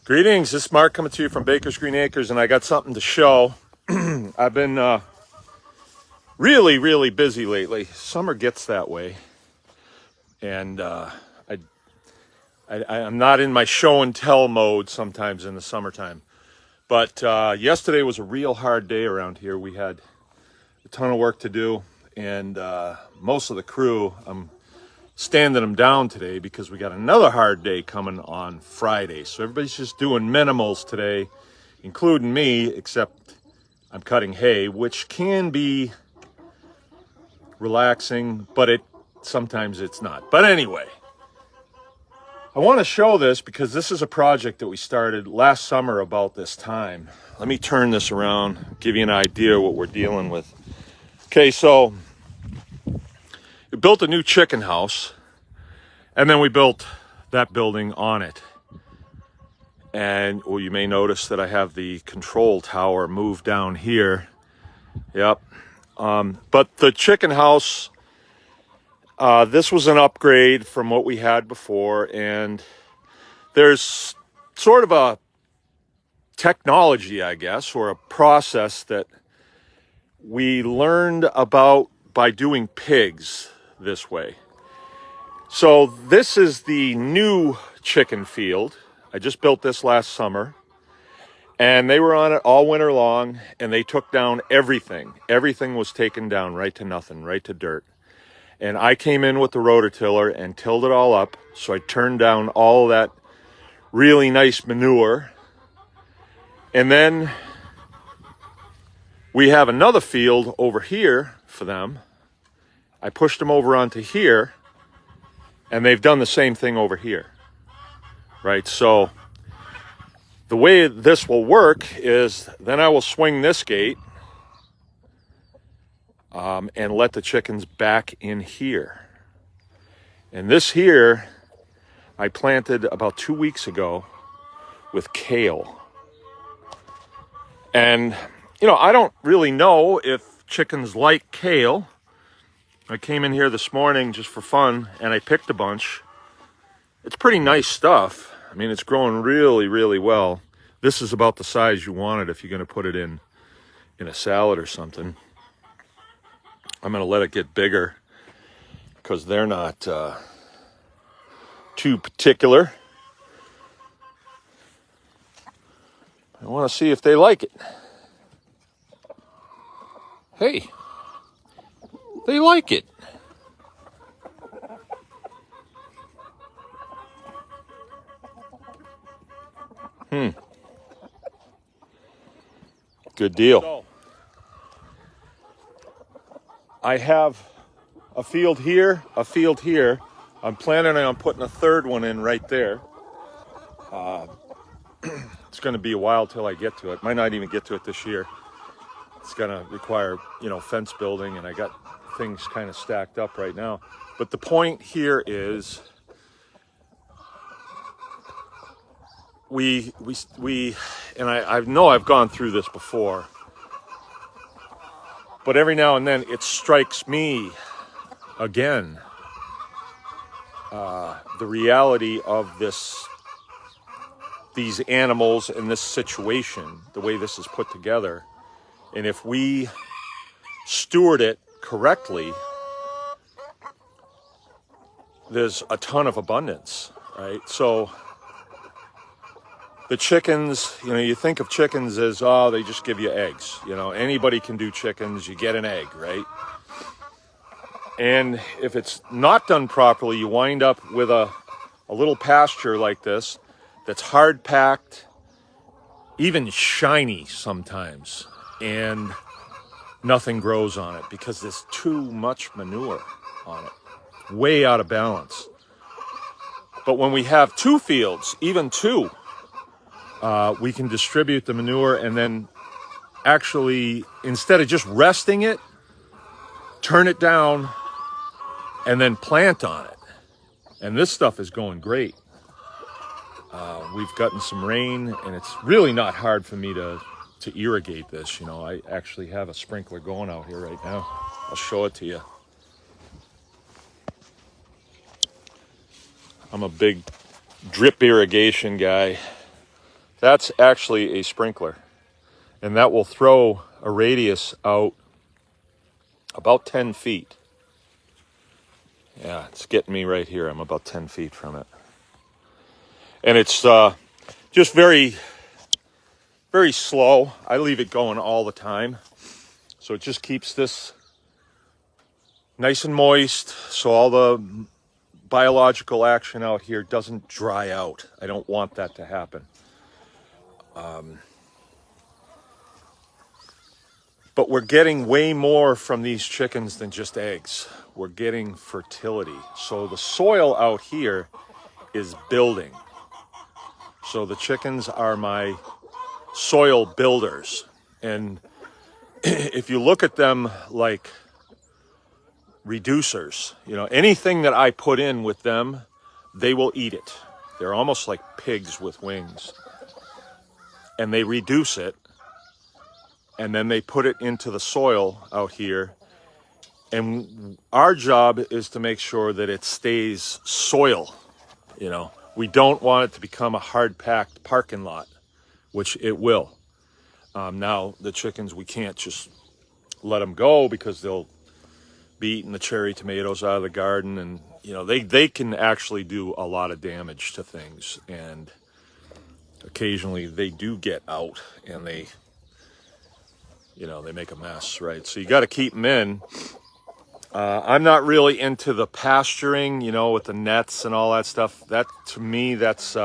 Greetings, this is Mark coming to you from Baker's Green Acres, and I got something to show. I've been really busy lately. Summer gets that way, and I'm not in my show and tell mode sometimes in the summertime. But yesterday was a real hard day around here. We had a ton of work to do, and most of the crew, I'm standing them down today because we got another hard day coming on Friday. So everybody's just doing minimals today, including me, except I'm cutting hay, which can be relaxing, but sometimes it's not. But anyway, I want to show this because this is a project that we started last summer about this time. Let me turn this around, give you an idea of what we're dealing with. Okay, so we built a new chicken house, and then we built that building on it. And well, you may notice that I have the control tower moved down here. Yep. But the chicken house, this was an upgrade from what we had before, and there's sort of a technology, I guess, or a process that we learned about by doing pigs this way. So this is the new chicken field. I just built this last summer, and they were on it all winter long, and they took down everything. Everything was taken down right to nothing, right to dirt. And I came in with the rototiller and tilled it all up. So I turned down all that really nice manure. And then we have another field over here for them. I pushed them over onto here, and they've done the same thing over here, right? So the way this will work is then I will swing this gate and let the chickens back in here. And this here, I planted about 2 weeks ago with kale. And, I don't really know if chickens like kale. I came in here this morning just for fun, and I picked a bunch. It's pretty nice stuff. I mean, it's growing really well. This is about the size you want it if you're going to put it in a salad or something. I'm going to let it get bigger because they're not too particular. I want to see if they like it. Hey, they like it. Good deal. So, I have a field here, a field here. I'm planning on putting a third one in right there. It's going to be a while till I get to it. Might not even get to it this year. It's going to require, fence building, and I got things kind of stacked up right now. But the point here is we and I know I've gone through this before, but every now and then it strikes me again, the reality of these animals in this situation, the way this is put together. And if we steward it correctly, there's a ton of abundance, right? So the chickens, you think of chickens as, they just give you eggs. Anybody can do chickens, you get an egg, right? And if it's not done properly, you wind up with a little pasture like this that's hard packed, even shiny sometimes, and nothing grows on it because there's too much manure on it, way out of balance. But when we have two fields, even two, we can distribute the manure and then actually, instead of just resting it, turn it down and then plant on it. And this stuff is going great. We've gotten some rain, and it's really not hard for me to irrigate this. I actually have a sprinkler going out here right now. I'll show it to you. I'm a big drip irrigation guy. That's actually a sprinkler, and that will throw a radius out about 10 feet. Yeah, it's getting me right here. I'm about 10 feet from it. And it's just very, very slow. I leave it going all the time. So it just keeps this nice and moist, so all the biological action out here doesn't dry out. I don't want that to happen. But we're getting way more from these chickens than just eggs. We're getting fertility. So the soil out here is building. So the chickens are my soil builders. And if you look at them like reducers, you know, anything that I put in with them, they will eat it. They're almost like pigs with wings. And they reduce it, and then they put it into the soil out here. And our job is to make sure that it stays soil. You know, we don't want it to become a hard-packed parking lot, which it will. Now, the chickens, we can't just let them go because they'll be eating the cherry tomatoes out of the garden. And, you know, they can actually do a lot of damage to things. And occasionally they do get out and they, you know, they make a mess, right? So you got to keep them in. I'm not really into the pasturing, you know, with the nets and all that stuff. That, to me, that's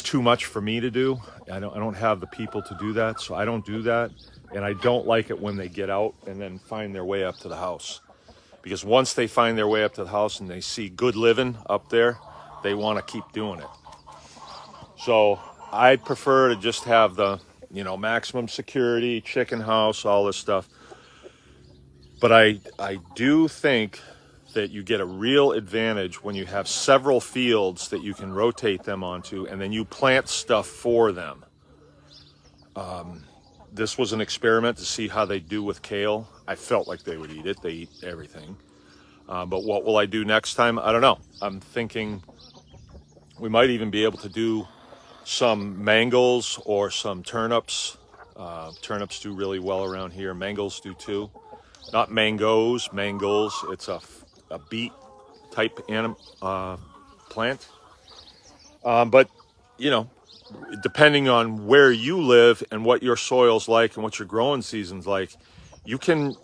too much for me to do. I don't have the people to do that, so I don't do that. And I don't like it when they get out and then find their way up to the house. Because once they find their way up to the house and they see good living up there, they want to keep doing it. So I prefer to just have the, you know, maximum security, chicken house, all this stuff. But I do think that you get a real advantage when you have several fields that you can rotate them onto, and then you plant stuff for them. This was an experiment to see how they do with kale. I felt like they would eat it. They eat everything. But what will I do next time? I don't know. I'm thinking we might even be able to do some mangels or some turnips. Turnips do really well around here. Mangels do too. Not mangoes, mangels. It's a beet type plant. But, you know, depending on where you live and what your soil's like and what your growing season's like, you can,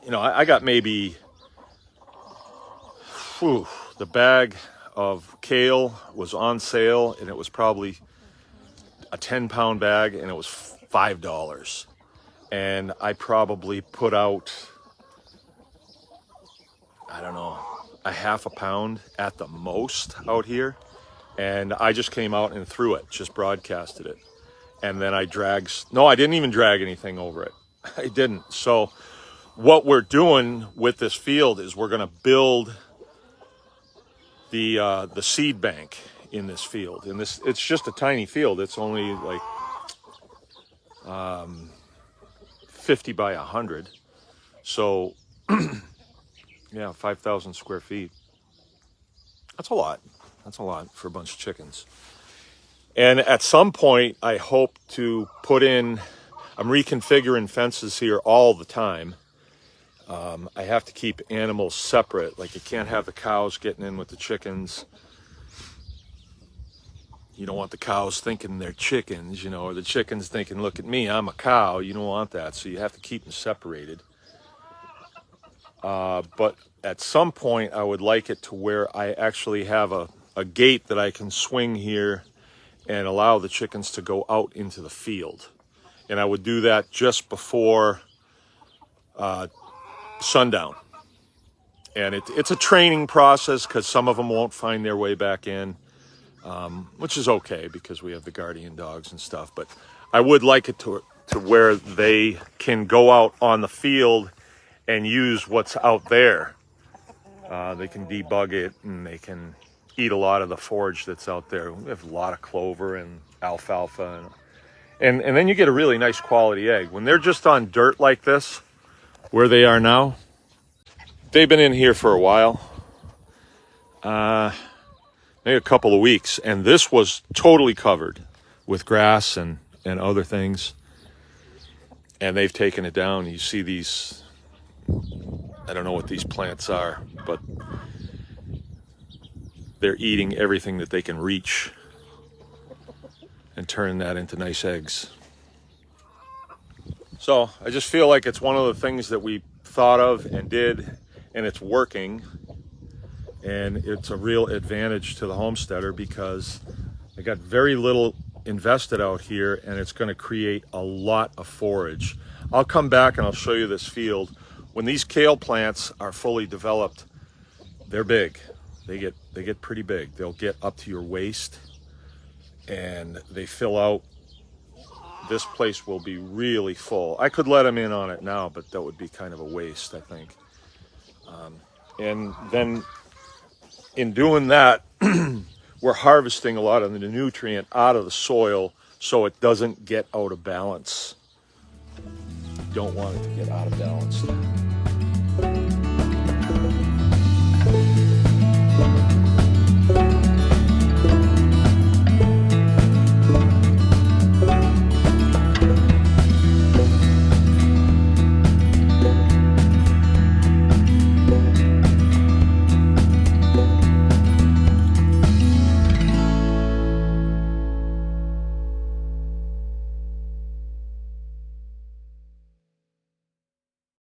you know, I got maybe, the bag of kale was on sale, and it was probably a 10-pound bag, and it was $5. And I probably put out, I don't know, a half a pound at the most out here. And I just came out and threw it, just broadcasted it. And then I didn't even drag anything over it. I didn't. So what we're doing with this field is we're going to build the seed bank in this field. And it's just a tiny field. It's only like 50 by 100. So, yeah, 5,000 square feet. That's a lot. That's a lot for a bunch of chickens. And at some point, I hope to put in, I'm reconfiguring fences here all the time. I have to keep animals separate. Like, you can't have the cows getting in with the chickens. You don't want the cows thinking they're chickens, you know, or the chickens thinking, look at me, I'm a cow. You don't want that. So you have to keep them separated. But at some point, I would like it to where I actually have a gate that I can swing here and allow the chickens to go out into the field. And I would do that just before sundown. And it's a training process because some of them won't find their way back in, which is okay because we have the guardian dogs and stuff. But I would like it to where they can go out on the field and use what's out there. They can debug it, and they can eat a lot of the forage that's out there. We have a lot of clover and alfalfa, and then you get a really nice quality egg. When they're just on dirt like this, where they are now, they've been in here for a while, maybe a couple of weeks, and this was totally covered. with grass and other things. And they've taken it down. You see these, I don't know what these plants are, but they're eating everything that they can reach and turning that into nice eggs. So I just feel like it's one of the things that we thought of and did, and it's working. And it's a real advantage to the homesteader because I got very little invested out here, and it's going to create a lot of forage. I'll come back and I'll show you this field. When these kale plants are fully developed, they're big. They get pretty big. They'll get up to your waist, and they fill out. This place will be really full. I could let them in on it now, but that would be kind of a waste, I think. And then in doing that, we're harvesting a lot of the nutrient out of the soil so it doesn't get out of balance. You don't want it to get out of balance.